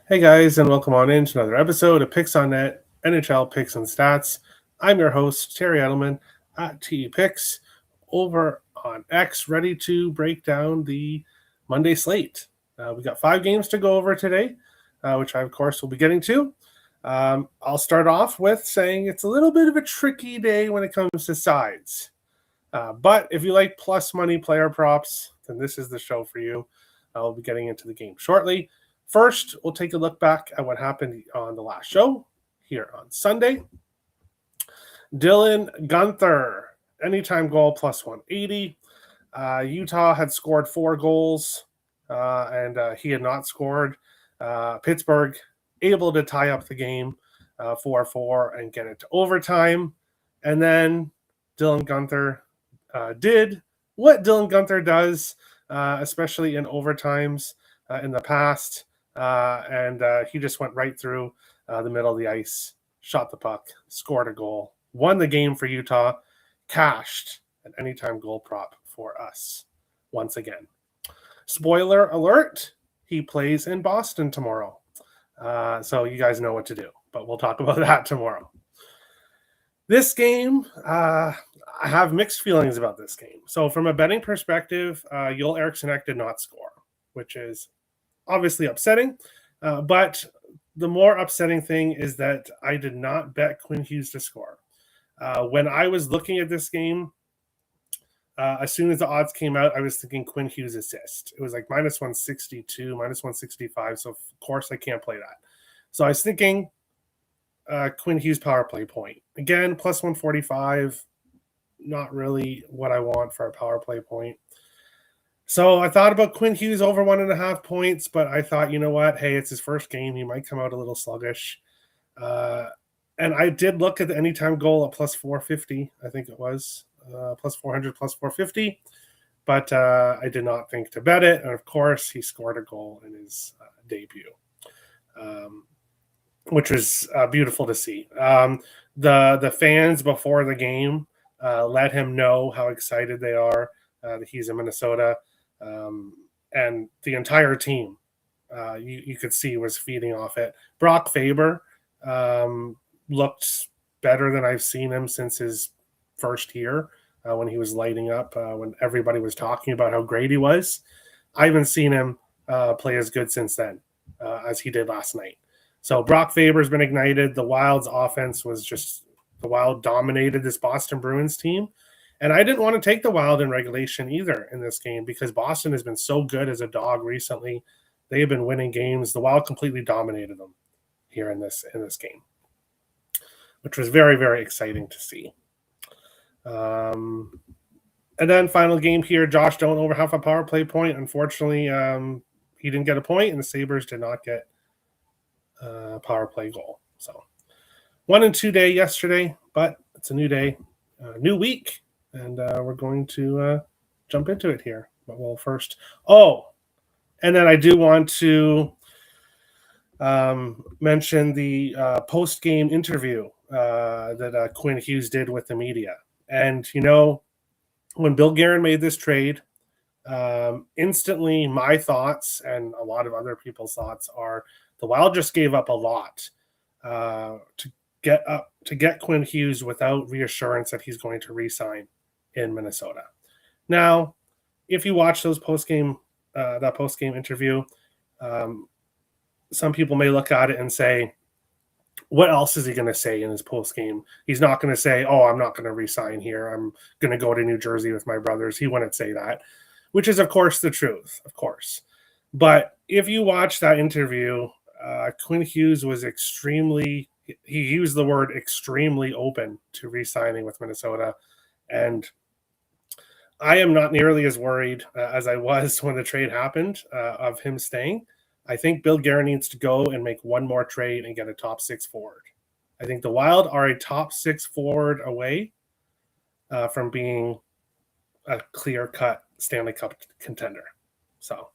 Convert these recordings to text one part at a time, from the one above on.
Hey guys, and welcome on in to another episode of Picks on Net, NHL Picks and Stats. I'm your host, Terry Edelman at TE Picks over on X, ready to break down the Monday slate. We got 5 games to go over today, which I, of course, will be getting to. I'll start off with saying it's a little bit of a tricky day when it comes to sides. But if you like plus money player props, then this is the show for you. I'll be getting into the game shortly. First, we'll take a look back at what happened on the last show here on Sunday. Dylan Guenther, anytime goal plus 180. Utah had scored 4 goals, and he had not scored. Pittsburgh able to tie up the game 4-4 and get it to overtime. And then Dylan Guenther did what Dylan Guenther does, especially in overtimes in the past. And he just went right through the middle of the ice, shot the puck, scored a goal, won the game for Utah, cashed an anytime goal prop for us once again. Spoiler alert, he plays in Boston tomorrow. So you guys know what to do, but we'll talk about that tomorrow. This game, I have mixed feelings about this game. So from a betting perspective, Joel Eriksson did not score, which is obviously upsetting, but the more upsetting thing is that I did not bet Quinn Hughes to score. When I was looking at this game, as soon as the odds came out, I was thinking Quinn Hughes assist. It was like minus 162, minus 165, so of course I can't play that. So I was thinking Quinn Hughes power play point. Again, plus 145, not really what I want for a power play point. So I thought about Quinn Hughes over 1.5 points, but I thought, you know what? Hey, it's his first game. He might come out a little sluggish. And I did look at the anytime goal at plus 450, I think it was. Plus 400, plus 450. But I did not think to bet it. And of course, he scored a goal in his debut, which was beautiful to see. The fans before the game let him know how excited they are that he's in Minnesota. And the entire team, you could see, was feeding off it. Brock Faber looked better than I've seen him since his first year when he was lighting up, when everybody was talking about how great he was. I haven't seen him play as good since then as he did last night. So Brock Faber's been ignited. The Wild's offense was just – the Wild dominated this Boston Bruins team. And I didn't want to take the Wild in regulation either in this game because Boston has been so good as a dog recently. They have been winning games. The Wild completely dominated them here in this game, which was very, very exciting to see. And then final game here, Josh Doan over half a power play point. Unfortunately, he didn't get a point, and the Sabres did not get a power play goal. So 1-2 day yesterday, but it's a new day, new week. And we're going to jump into it here. But we'll first... Oh, and then I do want to mention the post-game interview that Quinn Hughes did with the media. And, you know, when Bill Guerin made this trade, instantly my thoughts and a lot of other people's thoughts are the Wild just gave up a lot to get Quinn Hughes without reassurance that he's going to re-sign in Minnesota. Now, if you watch those post-game interview, some people may look at it and say, what else is he going to say in his post-game? He's not going to say, oh, I'm not going to re-sign here. I'm going to go to New Jersey with my brothers. He wouldn't say that, which is, of course, the truth, of course. But if you watch that interview, Quinn Hughes was he used the word extremely open to re-signing with Minnesota. And I am not nearly as worried as I was when the trade happened of him staying. I think Bill Guerin needs to go and make one more trade and get a top 6 forward. I think the Wild are a top 6 forward away from being a clear-cut Stanley Cup contender. So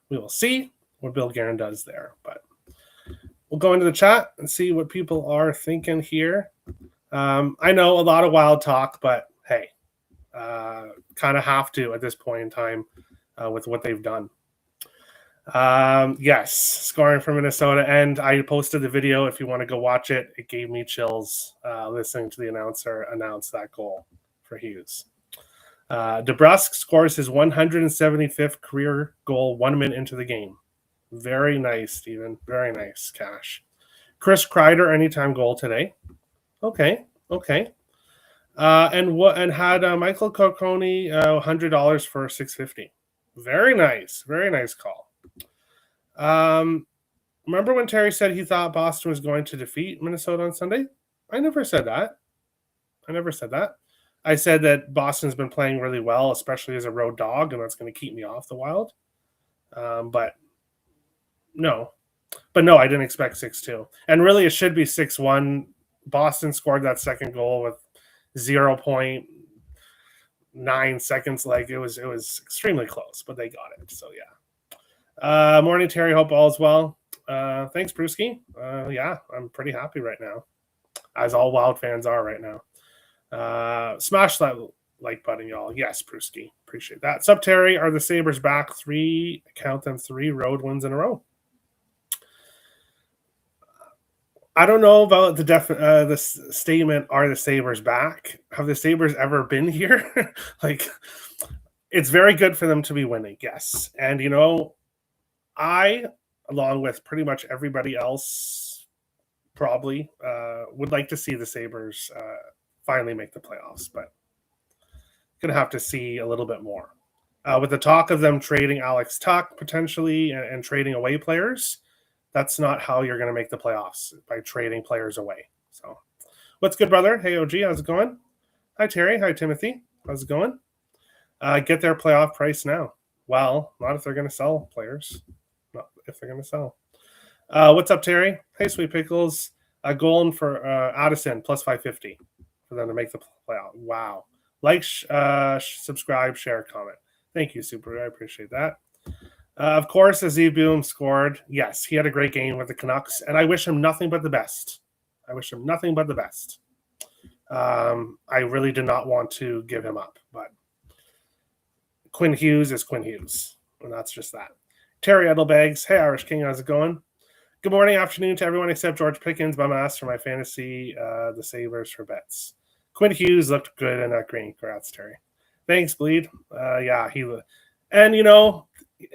we will see what Bill Guerin does there. But we'll go into the chat and see what people are thinking here. I know a lot of Wild talk, but hey, kind of have to at this point in time with what they've done. Yes, scoring for Minnesota. And I posted the video if you want to go watch it. It gave me chills listening to the announcer announce that goal for Hughes. DeBrusque scores his 175th career goal 1 minute into the game. Very nice, Steven. Very nice, Cash. Chris Kreider, anytime goal today. Okay. And had Michael Cocconi $100 for $650. Very nice call. Remember when Terry said he thought Boston was going to defeat Minnesota on Sunday? I never said that. I said that Boston's been playing really well, especially as a road dog, and that's going to keep me off the Wild. But no, I didn't expect 6-2. And really, it should be 6-1. Boston scored that second goal with 0.9 seconds. Like it was extremely close, but they got it. So yeah. Morning, Terry. Hope all is well. Thanks, Brewski. Yeah, I'm pretty happy right now, as all Wild fans are right now. Smash that like button, y'all. Yes, Brewski. Appreciate that. Sup, Terry? Are the Sabres back? Count them 3 road wins in a row. I don't know about the statement, are the Sabres back? Have the Sabres ever been here? Like, it's very good for them to be winning, yes. And, I, along with pretty much everybody else, probably would like to see the Sabres finally make the playoffs, but going to have to see a little bit more. With the talk of them trading Alex Tuch potentially and trading away players, that's not how you're going to make the playoffs, by trading players away. So, what's good, brother? Hey, OG, how's it going? Hi, Terry. Hi, Timothy. How's it going? Get their playoff price now. Well, not if they're going to sell players. Not if they're going to sell. What's up, Terry? Hey, Sweet Pickles. Golden for Addison, plus 550 for them to make the playoff. Wow. Like, subscribe, share, comment. Thank you, Super. I appreciate that. Of course, Aziz Boom scored. Yes, he had a great game with the Canucks, and I wish him nothing but the best. I really did not want to give him up, but Quinn Hughes is Quinn Hughes, and that's just that. Terry Edelbags. Hey, Irish King, how's it going? Good morning, afternoon to everyone except George Pickens. Bum ass for my fantasy, the Sabres for bets. Quinn Hughes looked good in that green. Congrats, Terry. Thanks, Bleed. Yeah, and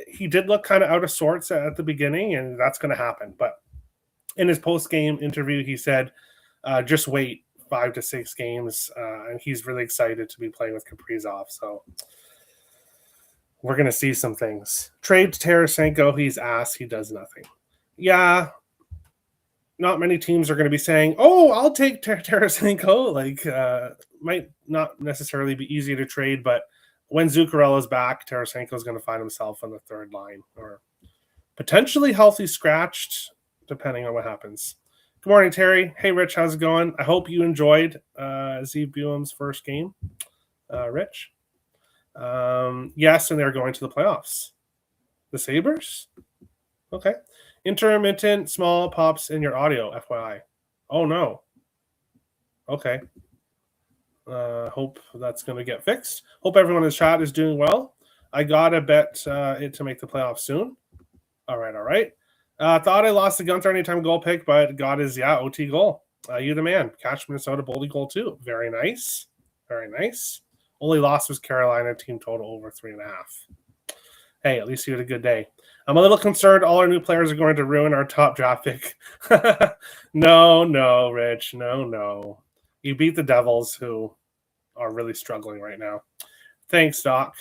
he did look kind of out of sorts at the beginning, and that's going to happen. But in his post-game interview, he said, just wait 5 to 6 games, and he's really excited to be playing with Kaprizov. So we're going to see some things. Trade Tarasenko, he's asked. He does nothing. Yeah, not many teams are going to be saying, oh, I'll take Tarasenko. Like, might not necessarily be easy to trade, but when Zuccarello's back, Tarasenko is going to find himself on the third line, or potentially healthy scratched, depending on what happens. Good morning, Terry. Hey, Rich, how's it going? I hope you enjoyed Zeev Buell's first game, Rich. Yes, and they're going to the playoffs. The Sabres? Okay. Intermittent small pops in your audio, FYI. Oh, no. Okay. Hope that's going to get fixed. Hope everyone in the chat is doing well. I got to bet it to make the playoffs soon. All right. Thought I lost the Gunther anytime goal pick, but got his, OT goal. You the man. Catch Minnesota, Boldy goal too. Very nice. Only loss was Carolina, team total over 3.5. Hey, at least you had a good day. I'm a little concerned all our new players are going to ruin our top draft pick. No, Rich. No. You beat the Devils, who are really struggling right now. Thanks, Doc.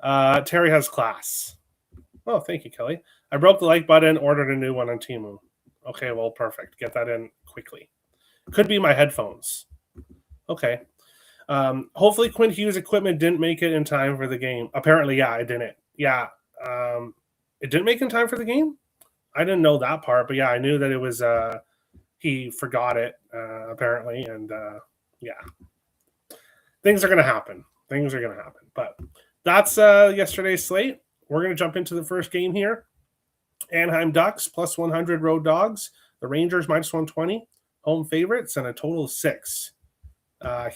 Terry has class. Oh, thank you, Kelly. I broke the like button, ordered a new one on Temu. Okay, well, perfect. Get that in quickly. Could be my headphones. Okay. Hopefully Quinn Hughes' equipment didn't make it in time for the game. Apparently, it didn't. Yeah. It didn't make it in time for the game? I didn't know that part, but I knew that it was he forgot it, apparently, and things are going to happen. But that's yesterday's slate. We're going to jump into the first game here. Anaheim Ducks, plus 100 road dogs. The Rangers, minus 120. Home favorites, and a total of 6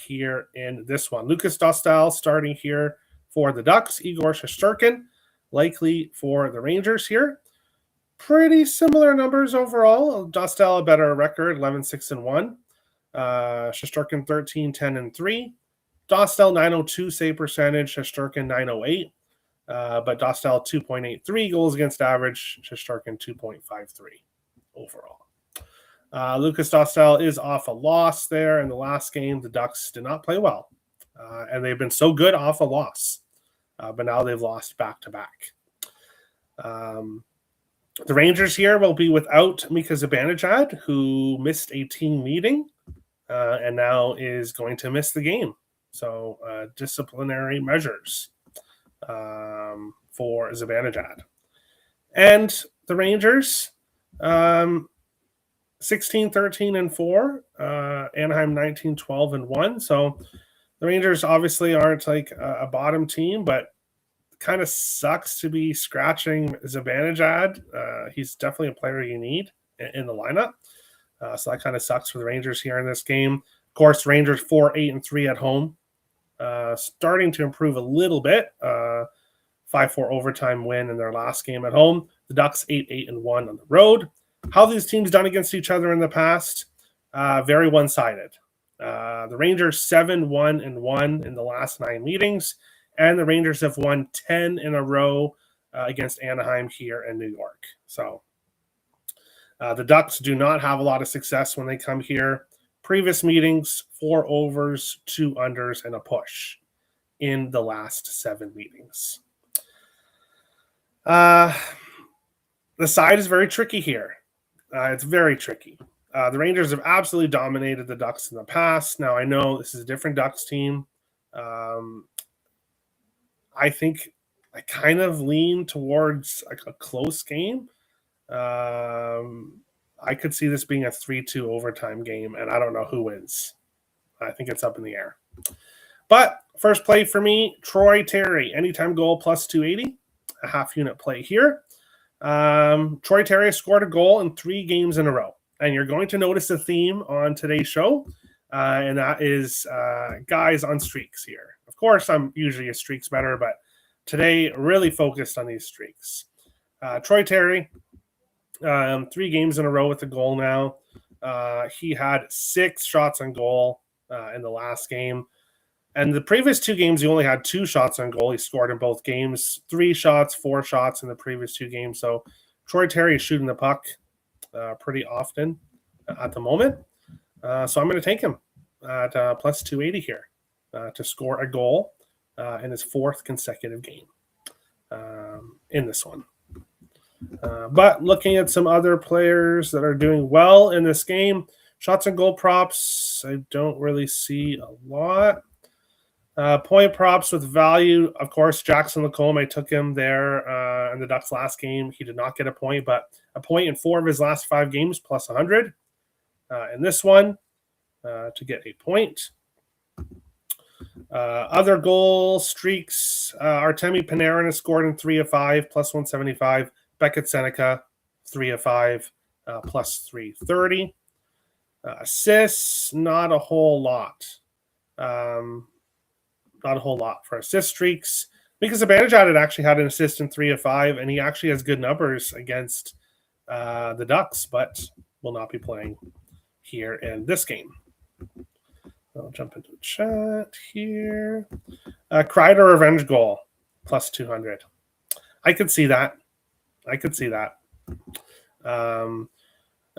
here in this one. Lucas Dostal starting here for the Ducks. Igor Shesterkin likely for the Rangers here. Pretty similar numbers overall. Dostal a better record, 11-6-1. Shesterkin 13-10-3. Dostal 902 save percentage, Shesterkin 908. But Dostal 2.83 goals against average, Shesterkin 2.53 overall. Lucas Dostal is off a loss there in the last game. The Ducks did not play well, and they've been so good off a loss, but now they've lost back-to-back. The Rangers here will be without Mika Zibanejad, who missed a team meeting and now is going to miss the game. So disciplinary measures for Zibanejad. And the Rangers, 16-13-4, Anaheim 19-12-1. So the Rangers obviously aren't like a bottom team, but kind of sucks to be scratching Zibanejad. He's definitely a player you need in the lineup. So that kind of sucks for the Rangers here in this game. Of course, Rangers 4-8-3 at home. Starting to improve a little bit. 5-4 overtime win in their last game at home. The Ducks 8-8-1 on the road. How these teams done against each other in the past? Very one-sided. The Rangers 7-1-1 in the last 9 meetings. And the Rangers have won 10 in a row against Anaheim here in New York. So the Ducks do not have a lot of success when they come here. Previous meetings, 4 overs, 2 unders, and a push in the last 7 meetings. The side is very tricky here. It's very tricky. The Rangers have absolutely dominated the Ducks in the past. Now, I know this is a different Ducks team. I think I kind of lean towards like a close game. I could see this being a 3-2 overtime game, and I don't know who wins. I think it's up in the air. But first play for me, Troy Terry, anytime goal plus 280, a half unit play here. Troy Terry scored a goal in 3 games in a row, and you're going to notice a theme on today's show, and that is guys on streaks here. Of course, I'm usually a streaks better, but today really focused on these streaks. Troy Terry, 3 games in a row with a goal now. He had 6 shots on goal in the last game. And the previous 2 games, he only had 2 shots on goal. He scored in both games, 3 shots, 4 shots in the previous 2 games. So Troy Terry is shooting the puck pretty often at the moment. So I'm going to take him at plus 280 here to score a goal in his 4th consecutive game in this one. But looking at some other players that are doing well in this game, shots and goal props, I don't really see a lot. Point props with value, of course, Jackson Lacombe, I took him there in the Ducks last game. He did not get a point, but a point in 4 of his last 5 games, plus 100. In this one, to get a point. Other goal streaks, Artemi Panarin has scored in 3 of 5, plus 175. Beckett Seneca, 3 of 5, plus 330. Assists, not a whole lot. Not a whole lot for assist streaks. Because Zibanejad had actually had an assist in 3 of 5, and he actually has good numbers against the Ducks, but will not be playing here in this game. I'll jump into the chat here. Kreider revenge goal, plus 200. I could see that.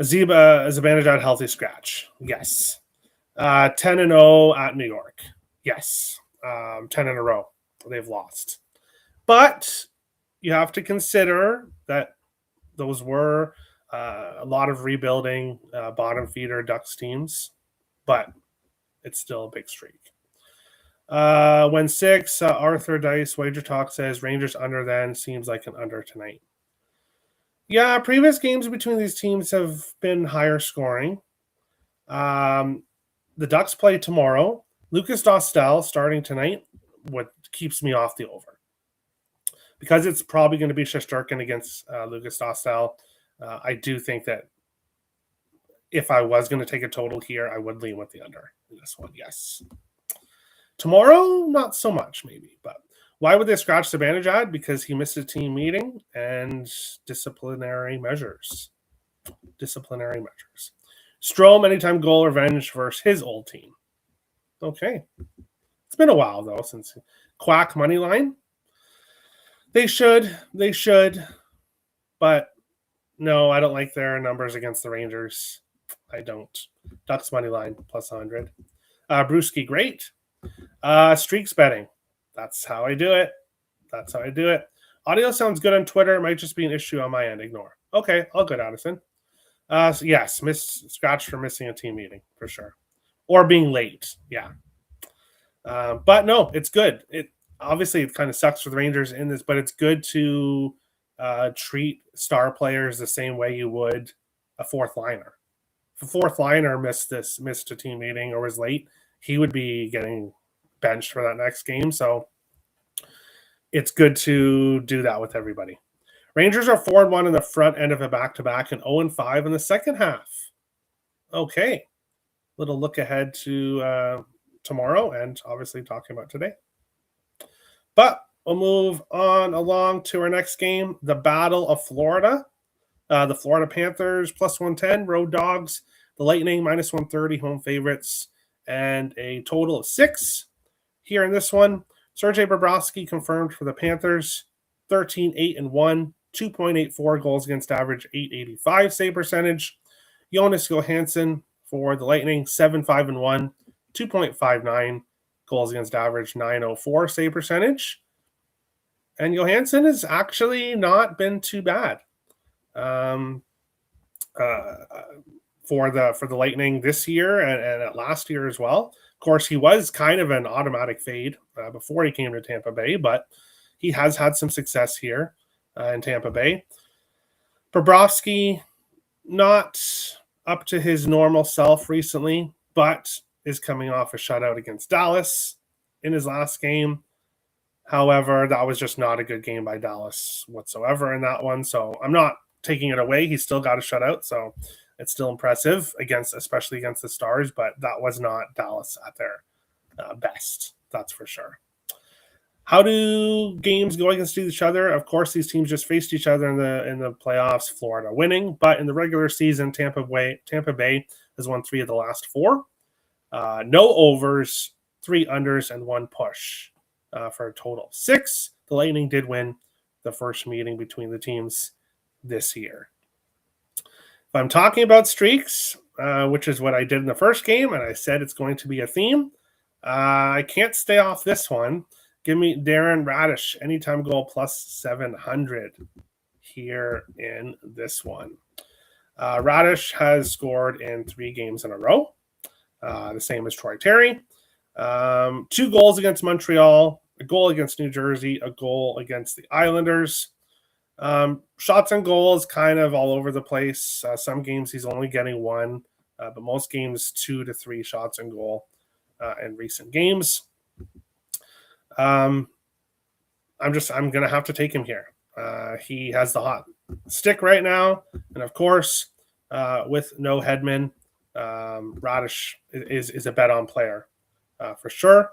Zibanejad healthy scratch. Yes. 10-0 at New York. Yes. 10 in a row. They've lost. But you have to consider that those were a lot of rebuilding bottom feeder Ducks teams. But it's still a big streak. When 6, Arthur Dice Wager Talk says Rangers under then seems like an under tonight. Yeah, previous games between these teams have been higher scoring. The Ducks play tomorrow. Lucas Dostal starting tonight, what keeps me off the over. Because it's probably going to be Shesterkin against Lucas Dostal. I do think that if I was going to take a total here, I would lean with the under in this one, yes. Tomorrow, not so much maybe, but Why would they scratch Zibanejad? Because he missed a team meeting and disciplinary measures. Strome, anytime goal revenge versus his old team. Okay. It's been a while, though, since Quack money line. They should. But no, I don't like their numbers against the Rangers. I don't. Ducks money line, plus 100. Brewski, great. Streaks betting. That's how I do it. Audio sounds good on Twitter. It might just be an issue on my end. Ignore. Okay, all good, Addison. So yes, scratch for missing a team meeting for sure, or being late. Yeah, but no, it's good. It obviously it kind of sucks for the Rangers in this, but it's good to treat star players the same way you would a fourth liner. If a fourth liner missed a team meeting or was late, he would be getting benched for that next game. So it's good to do that with everybody. Rangers are 4-1 in the front end of a back-to-back and 0-5 in the second half. Okay. Little look ahead to tomorrow and obviously talking about today. But we'll move on along to our next game, the Battle of Florida. The Florida Panthers, plus 110, road dogs. The Lightning, minus 130, home favorites. And a total of 6 here in this one. Sergei Bobrovsky confirmed for the Panthers, 13-8-1, 2.84 goals against average, 885 save percentage. Jonas Johansson for the Lightning, 7-5-1, 2.59 goals against average, 904 save percentage. And Johansson has actually not been too bad for the Lightning this year and last year as well. Of course, he was kind of an automatic fade before he came to Tampa Bay, but he has had some success here in Tampa Bay. Bobrovsky, not up to his normal self recently, but is coming off a shutout against Dallas in his last game. However, that was just not a good game by Dallas whatsoever in that one. So I'm not taking it away. He's still got a shutout, so it's still impressive especially against the Stars, but that was not Dallas at their best. That's for sure. How do games go against each other? Of course, these teams just faced each other in the playoffs. Florida winning, but in the regular season, Tampa Bay has won 3 of the last 4. No overs, 3 unders, and 1 push for a total of 6. The Lightning did win the first meeting between the teams this year. If I'm talking about streaks, which is what I did in the first game, and I said it's going to be a theme, I can't stay off this one. Give me Darren Radish, anytime goal, plus 700 here in this one. Radish has scored in 3 games in a row, the same as Troy Terry. 2 goals against Montreal, a goal against New Jersey, a goal against the Islanders. Shots and goals kind of all over the place. Some games he's only getting 1, but most games 2 to 3 shots and goal in recent games. I'm gonna have to take him here. He has the hot stick right now, and of course, with no Hedman, Radish is a bet on player for sure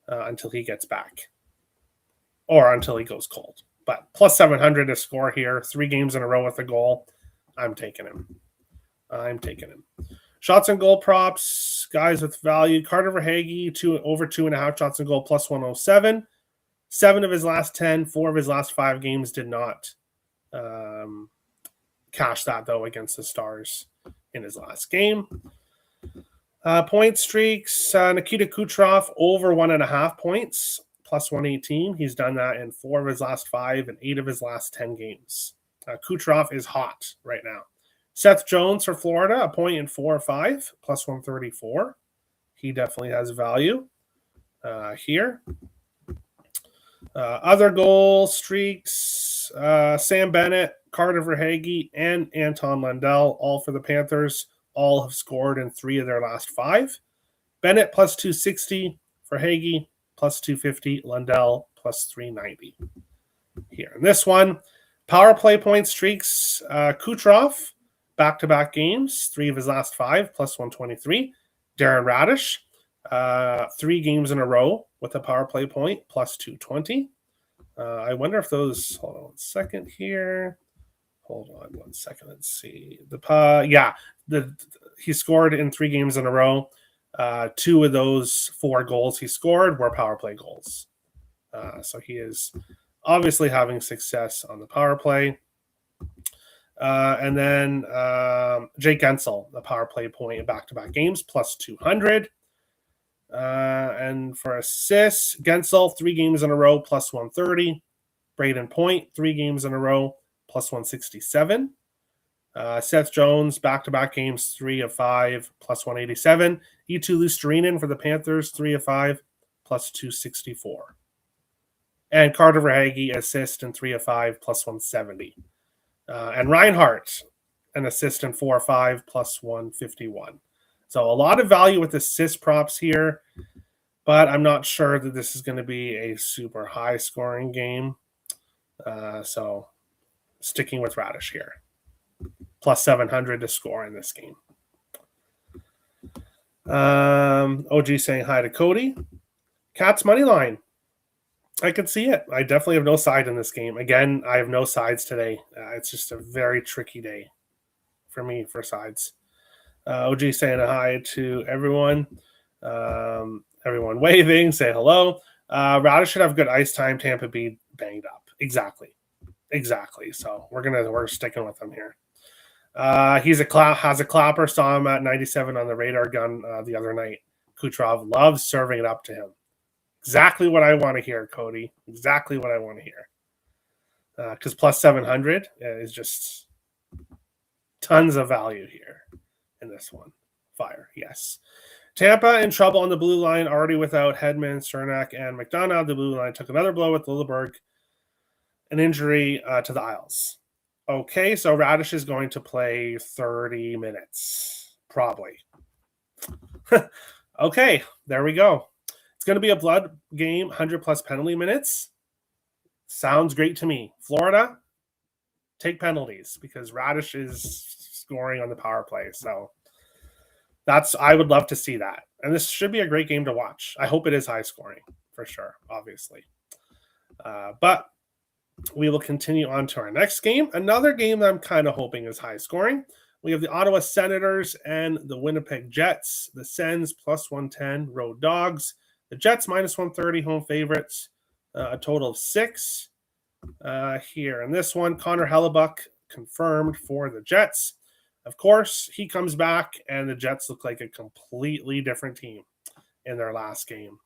until he gets back or until he goes cold. But plus 700 to score here, 3 games in a row with a goal. I'm taking him. Shots and goal props, guys with value. Carter Verhaeghe, over 2.5 shots and goal, plus 107. 7 of his last 10, 4 of his last 5 games did not cash that, though, against the Stars in his last game. Point streaks, Nikita Kucherov, over 1.5 points, plus 118. He's done that in 4 of his last 5 and 8 of his last 10 games. Kucherov is hot right now. Seth Jones for Florida, a point in 4 or 5, plus 134. He definitely has value here. Other goal streaks, Sam Bennett, Carter Verhaeghe, and Anton Lundell, all for the Panthers. All have scored in 3 of their last 5. Bennett plus 260, Verhaeghe plus 250, Lundell plus 390. Here in this one, power play point streaks, Kucherov, back-to-back games, 3 of his last 5, plus 123. Darren Radish, 3 games in a row with a power play point, plus 220. I wonder if those. Hold on 1 second here. Hold on 1 second. Let's see. He scored in 3 games in a row. 2 of those 4 goals he scored were power play goals. So he is obviously having success on the power play. And then Jake Gensel, the power play point in back-to-back games, plus 200. And for assists, Gensel, 3 games in a row, plus 130. Braden Point, 3 games in a row, plus 167. Seth Jones, back-to-back games, 3 of 5, plus 187. Eetu Luostarinen for the Panthers, 3 of 5, plus 264. And Carter Verhaeghe, assist in 3 of 5, plus 170. And Reinhardt, an assist in 4 of 5, plus 151. So a lot of value with assist props here, but I'm not sure that this is going to be a super high-scoring game. So sticking with Radish here. Plus 700 to score in this game. OG saying hi to Cody. Cats money line. I can see it. I definitely have no side in this game. Again, I have no sides today. It's just a very tricky day for me for sides. OG saying hi to everyone. Everyone waving. Say hello. Radish should have good ice time. Tampa be banged up. Exactly. So we're sticking with him here. Has a clapper. Saw him at 97 on the radar gun the other night. Kucherov loves serving it up to him. Exactly what I want to hear, Cody. Exactly what I want to hear. Because plus 700 is just tons of value here in this one. Fire, yes. Tampa in trouble on the blue line, already without Hedman, Cernak, and McDonough. The blue line took another blow with Lilleberg. An injury to the Isles. Okay, so Radish is going to play 30 minutes, probably. Okay, there we go. It's going to be a blood game, 100-plus penalty minutes. Sounds great to me. Florida, take penalties because Radish is scoring on the power play. So I would love to see that. And this should be a great game to watch. I hope it is high scoring for sure, obviously. But we will continue on to our next game. Another game that I'm kind of hoping is high scoring. We have the Ottawa Senators and the Winnipeg Jets. The Sens plus 110, road dogs. The Jets minus 130, home favorites. A total of 6 here. And this one, Connor Hellebuck confirmed for the Jets. Of course, he comes back, and the Jets look like a completely different team in their last game.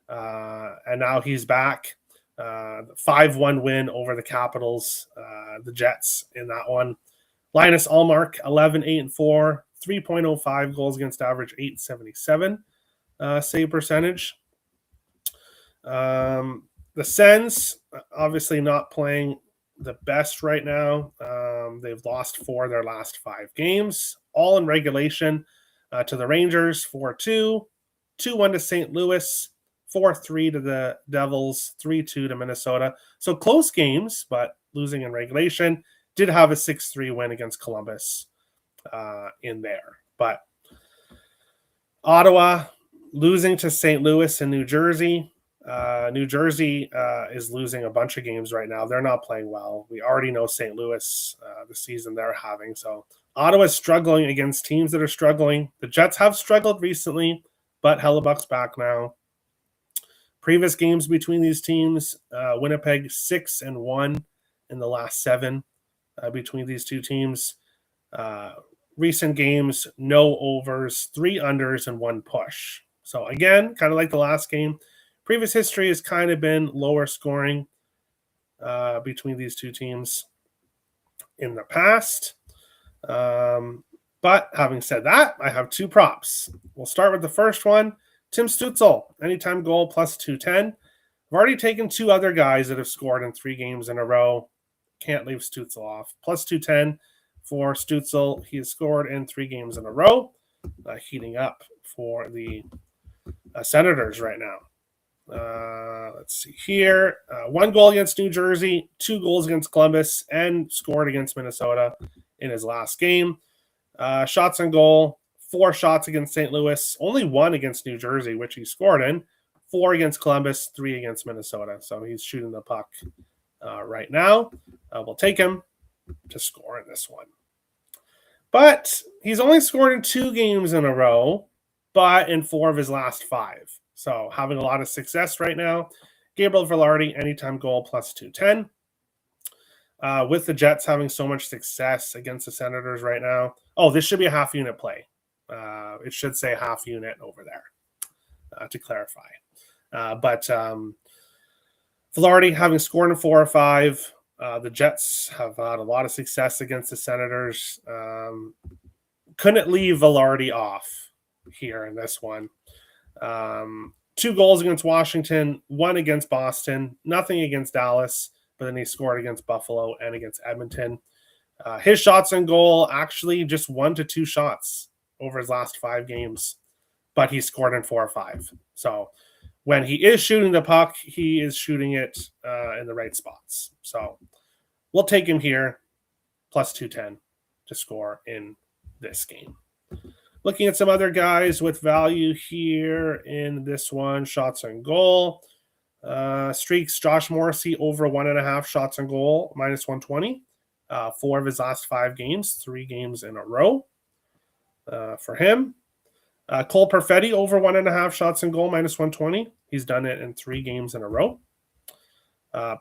And now he's back. 5-1 win over the Capitals, the Jets in that one. Linus Ullmark, 11-8-4, 3.05 goals against average, 877 save percentage. The Sens, obviously not playing the best right now. They've lost 4 of their last 5 games, all in regulation to the Rangers, 4-2, 2-1 to St. Louis, 4-3 to the Devils, 3-2 to Minnesota. So close games, but losing in regulation. Did have a 6-3 win against Columbus in there. But Ottawa losing to St. Louis and New Jersey. New Jersey is losing a bunch of games right now. They're not playing well. We already know St. Louis, the season they're having. So Ottawa's struggling against teams that are struggling. The Jets have struggled recently, but Hellebuck's back now. Previous games between these teams, Winnipeg 6-1 in the last 7 between these two teams. Recent games, no overs, 3 unders, and 1 push. So again, kind of like the last game. Previous history has kind of been lower scoring between these two teams in the past. But having said that, I have 2 props. We'll start with the first one. Tim Stützle, anytime goal, plus 210. I've already taken 2 other guys that have scored in 3 games in a row. Can't leave Stützle off. Plus 210 for Stützle. He has scored in 3 games in a row. Heating up for the Senators right now. Let's see here. 1 goal against New Jersey, 2 goals against Columbus, and scored against Minnesota in his last game. Shots on goal, 4 shots against St. Louis, only 1 against New Jersey, which he scored in. 4 against Columbus, 3 against Minnesota. So he's shooting the puck right now. We'll take him to score in this one. But he's only scored in 2 games in a row, but in 4 of his last 5. So having a lot of success right now. Gabriel Velarde, anytime goal, plus 210. With the Jets having so much success against the Senators right now. Oh, this should be a half unit play. It should say half unit over there to clarify. But Velarde having scored in 4 or 5. The Jets have had a lot of success against the Senators. Couldn't leave Velarde off here in this one. 2 goals against Washington, 1 against Boston, nothing against Dallas, but then he scored against Buffalo and against Edmonton. His shots on goal, actually just 1 to 2 shots over his last 5 games, but he scored in 4 or 5. So when he is shooting the puck, he is shooting it in the right spots. So we'll take him here, plus 210 to score in this game. Looking at some other guys with value here in this one, shots on goal. Streaks, Josh Morrissey over 1.5 shots on goal, minus 120. 4 of his last 5 games, 3 games in a row for him. Cole Perfetti over 1.5 shots on goal, minus 120. He's done it in 3 games in a row.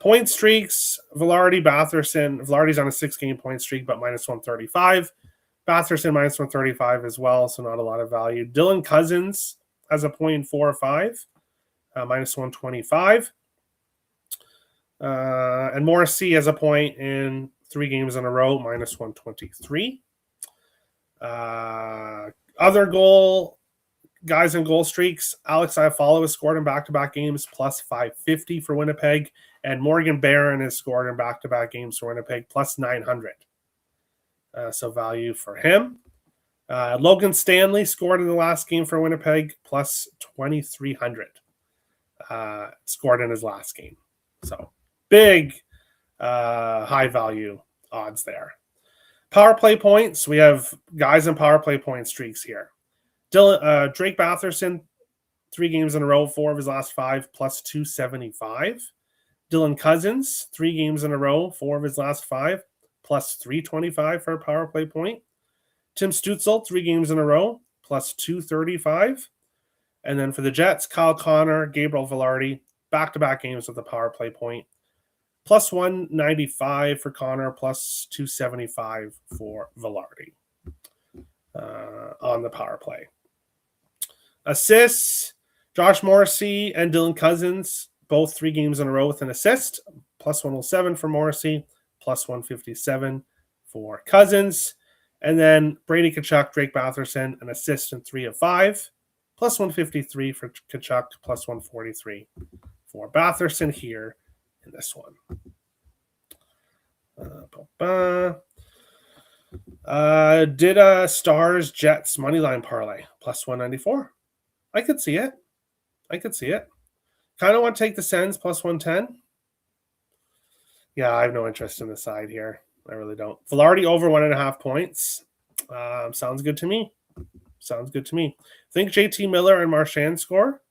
Point streaks, Velarde, Batherson. Velarde's on a 6-game point streak, but minus 135. Batherson minus 135 as well, so not a lot of value. Dylan Cousins has a point in 4 or 5, minus 125. And Morrissey has a point in 3 games in a row, minus 123. Other guys in goal streaks, Alex Iafallo has scored in back-to-back games, plus 550 for Winnipeg, and Morgan Barron has scored in back-to-back games for Winnipeg, plus 900. So value for him. Logan Stanley scored in the last game for Winnipeg, plus 2,300. Scored in his last game. So big high value odds there. Power play points. We have guys in power play point streaks here. Drake Batherson, 3 games in a row, 4 of his last 5, plus 275. Dylan Cousins, 3 games in a row, 4 of his last 5, plus 325 for a power play point. Tim Stützle, 3 games in a row, plus 235. And then for the Jets, Kyle Connor, Gabriel Velarde, back-to-back games with the power play point. Plus 195 for Connor, plus 275 for Velarde on the power play. Assists, Josh Morrissey and Dylan Cousins, both 3 games in a row with an assist. Plus 107 for Morrissey, plus 157 for Cousins. And then Brady Tkachuk, Drake Batherson, an assist in 3 of 5. Plus 153 for Tkachuk, plus 143 for Batherson here in this one. Did a Stars Jets moneyline parlay, plus 194. I could see it. Kind of want to take the Sens, plus 110. Yeah, I have no interest in the side here. I really don't. Velarde over 1.5 points. Sounds good to me. Think JT Miller and Marchand score?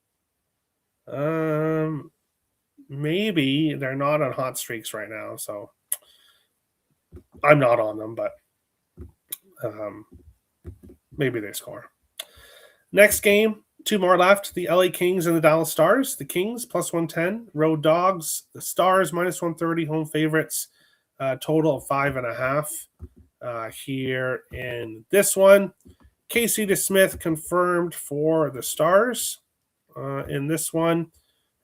Maybe. They're not on hot streaks right now, so I'm not on them, but maybe they score. Next game, 2 more left. The LA Kings and the Dallas Stars. The Kings, plus 110. Road dogs. The Stars, minus 130. Home favorites. Total of 5.5 here in this one. Casey DeSmith confirmed for the Stars in this one.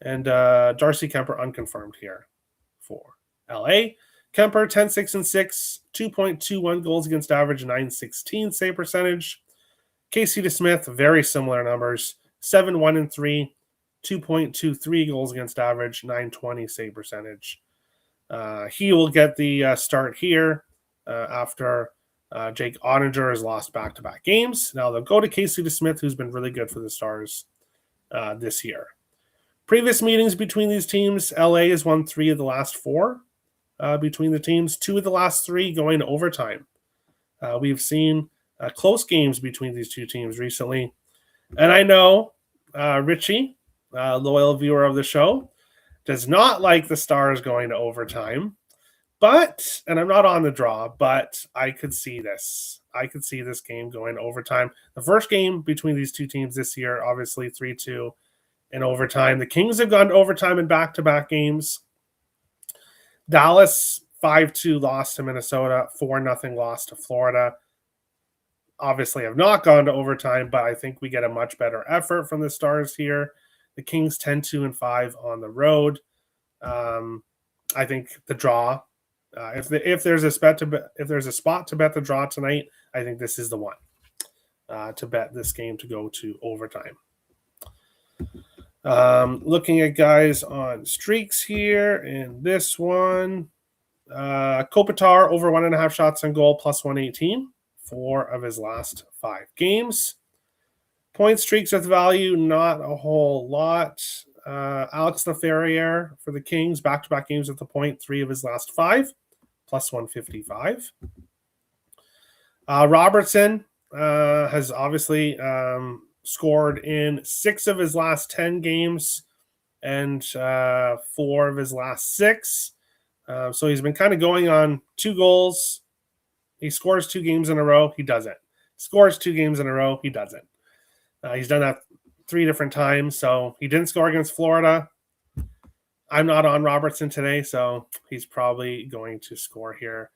And Darcy Kemper unconfirmed here for LA. Kemper, 10, 6, and 6. 2.21 goals against average, 916 save percentage. Casey DeSmith, very similar numbers. 7, 1, and 3. 2.23 goals against average, 920 save percentage. He will get the start here after Jake Ottinger has lost back-to-back games. Now they'll go to Casey DeSmith, who's been really good for the Stars this year. Previous meetings between these teams, LA has won 3 of the last 4 between the teams, 2 of the last 3 going to overtime. We've seen close games between these two teams recently. And I know, Richie, loyal viewer of the show, does not like the Stars going to overtime. But, and I'm not on the draw, but I could see this. I could see this game going to overtime. The first game between these two teams this year, obviously 3-2 in overtime. The Kings have gone to overtime in back-to-back games. Dallas 5-2 lost to Minnesota, 4-0 loss to Florida. Obviously have not gone to overtime, but I think we get a much better effort from the Stars here. The Kings 10-2-5 on the road. I think the draw. If there's a spot to bet the draw tonight, I think this is the one to bet this game to go to overtime. Looking at guys on streaks here in this one, Kopitar over 1.5 shots on goal plus 118, 4 of his last 5 games. Point streaks with value, not a whole lot. Alex Laferriere for the Kings, back-to-back games at the point, 3 of his last 5, plus 155. Robertson has obviously scored in 6 of his last 10 games and 4 of his last 6. So he's been kind of going on 2 goals. He scores 2 games in a row. He doesn't. Scores 2 games in a row. He doesn't. He's done that 3 different times. So he didn't score against Florida. I'm not on Robertson today, so he's probably going to score here.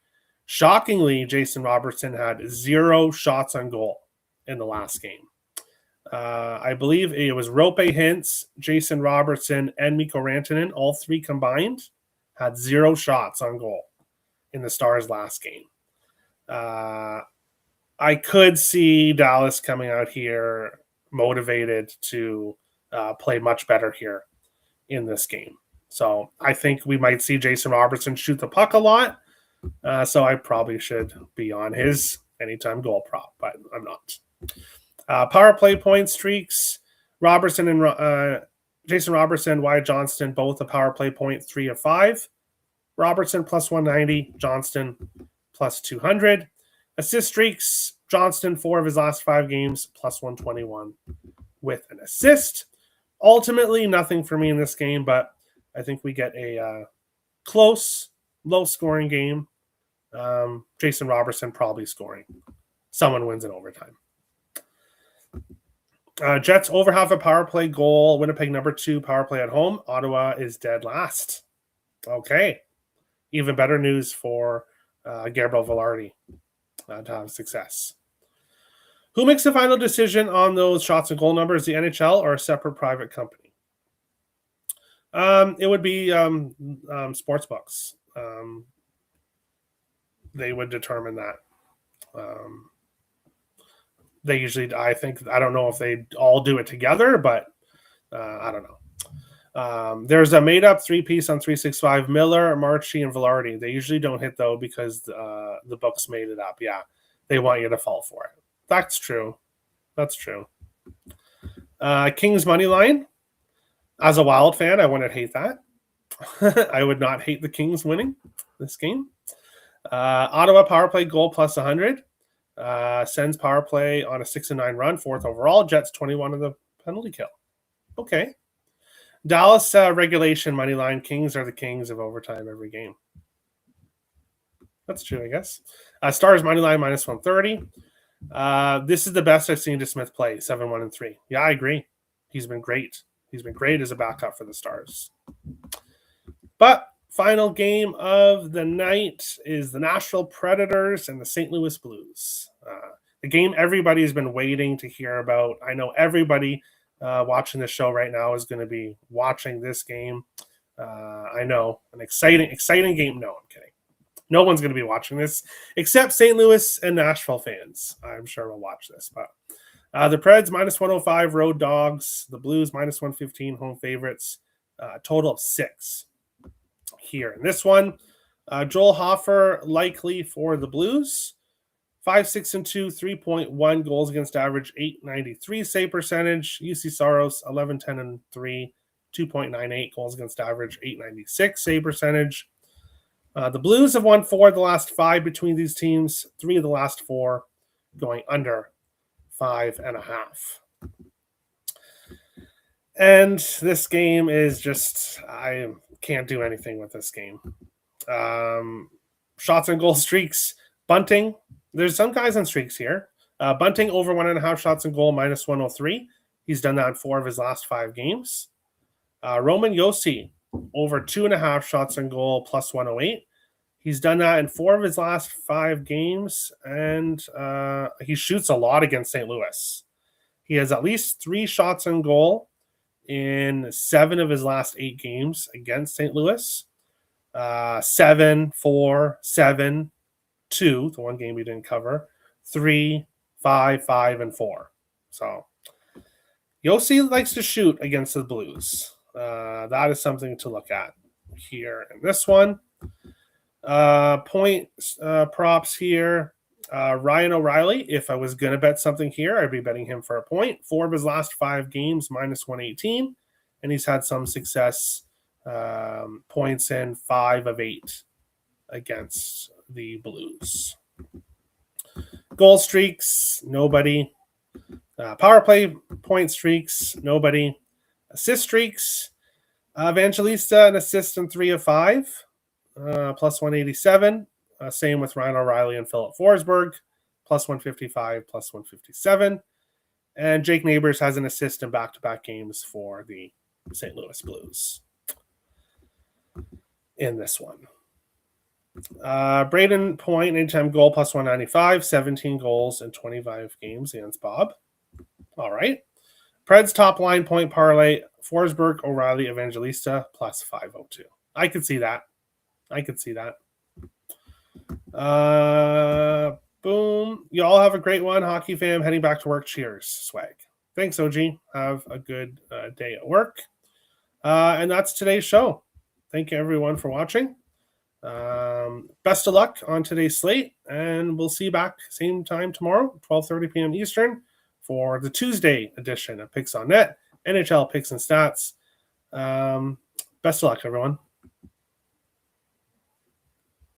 Shockingly, Jason Robertson had 0 shots on goal in the last game. I believe it was Rope Hintz, Jason Robertson, and Mikko Rantanen, all 3 combined, had 0 shots on goal in the Stars' last game. I could see Dallas coming out here motivated to play much better here in this game. So I think we might see Jason Robertson shoot the puck a lot. So I probably should be on his anytime goal prop, but I'm not. Power play point streaks. Robertson and Jason Robertson, Wyatt Johnston, both a power play point 3 of 5. Robertson plus 190, Johnston plus 200. Assist streaks, Johnston 4 of his last 5 games, plus 121 with an assist. Ultimately, nothing for me in this game, but I think we get a close, low-scoring game. Jason Robertson probably scoring. Someone wins in overtime. Jets over half a power play goal. Winnipeg number 2 power play at home. Ottawa is dead last. Okay. Even better news for Gabriel Velarde to have success. Who makes the final decision on those shots and goal numbers, the NHL or a separate private company? It would be sportsbooks. They would determine that. They usually, I don't know if they all do it together, but I don't know. There's a made-up 3-piece on 365, Miller, Marchi, and Velarde. They usually don't hit, though, because the books made it up. Yeah, they want you to fall for it. That's true. That's true. Kings money line. As a Wild fan, I wouldn't hate that. I would not hate the Kings winning this game. Ottawa power play goal plus 100. Sends power play on a 6-9 run, 4th overall. Jets 21 of the penalty kill. Okay. Dallas regulation money line. Kings are the kings of overtime every game. That's true, I guess. Stars money line minus 130. This is the best I've seen DeSmith play, 7-1-3. Yeah, I agree. He's been great. He's been great as a backup for the Stars. But final game of the night is the Nashville Predators and the St. Louis Blues. The game everybody's been waiting to hear about. I know everybody watching the show right now is going to be watching this game. I know, an exciting game. No, I'm kidding. No one's going to be watching this except St. Louis and Nashville fans. I'm sure will watch this. But the Preds minus 105 road dogs. The Blues minus 115 home favorites. Total of 6 here in this one. Joel Hofer likely for the Blues. 5-6-2, 3.1 goals against average, 893 save percentage. UC Saros 11-10-3, 2.98 goals against average, 896 save percentage. The Blues have won 4 of the last 5 between these teams. 3 of the last 4 going under 5.5. And this game is just, I can't do anything with this game. Shots and goal streaks, Bunting. There's some guys on streaks here. Bunting over 1.5 shots and goal, minus 103. He's done that in 4 of his last 5 games. Roman Josi over 2.5 shots and goal, plus 108. He's done that in 4 of his last 5 games, and he shoots a lot against St. Louis. He has at least 3 shots on goal in 7 of his last 8 games against St. Louis. 7, 4, 7, 2, the one game we didn't cover, 3, 5, 5, and 4. So Josi likes to shoot against the Blues. That is something to look at here in this one. Point props here. Ryan O'Reilly, if I was going to bet something here, I'd be betting him for a point. 4 of his last 5 games, minus 118. And he's had some success, points in 5 of 8 against the Blues. Goal streaks, nobody. Power play point streaks, nobody. Assist streaks, Evangelista, an assist in 3 of 5, plus 187. Same with Ryan O'Reilly and Philip Forsberg, plus 155, plus 157. And Jake Neighbors has an assist in back-to-back games for the St. Louis Blues in this one. Braden Point, anytime goal, plus 195, 17 goals in 25 games against Bob. All right. Preds top line point parlay, Forsberg, O'Reilly, Evangelista, plus 502. I could see that. Boom. You all have a great one. Hockey fam heading back to work. Cheers. Swag. Thanks, OG. Have a good day at work. And that's today's show. Thank you, everyone, for watching. Best of luck on today's slate. And we'll see you back same time tomorrow, 12:30 p.m. Eastern, for the Tuesday edition of Picks on Net, NHL Picks and Stats. Best of luck, everyone.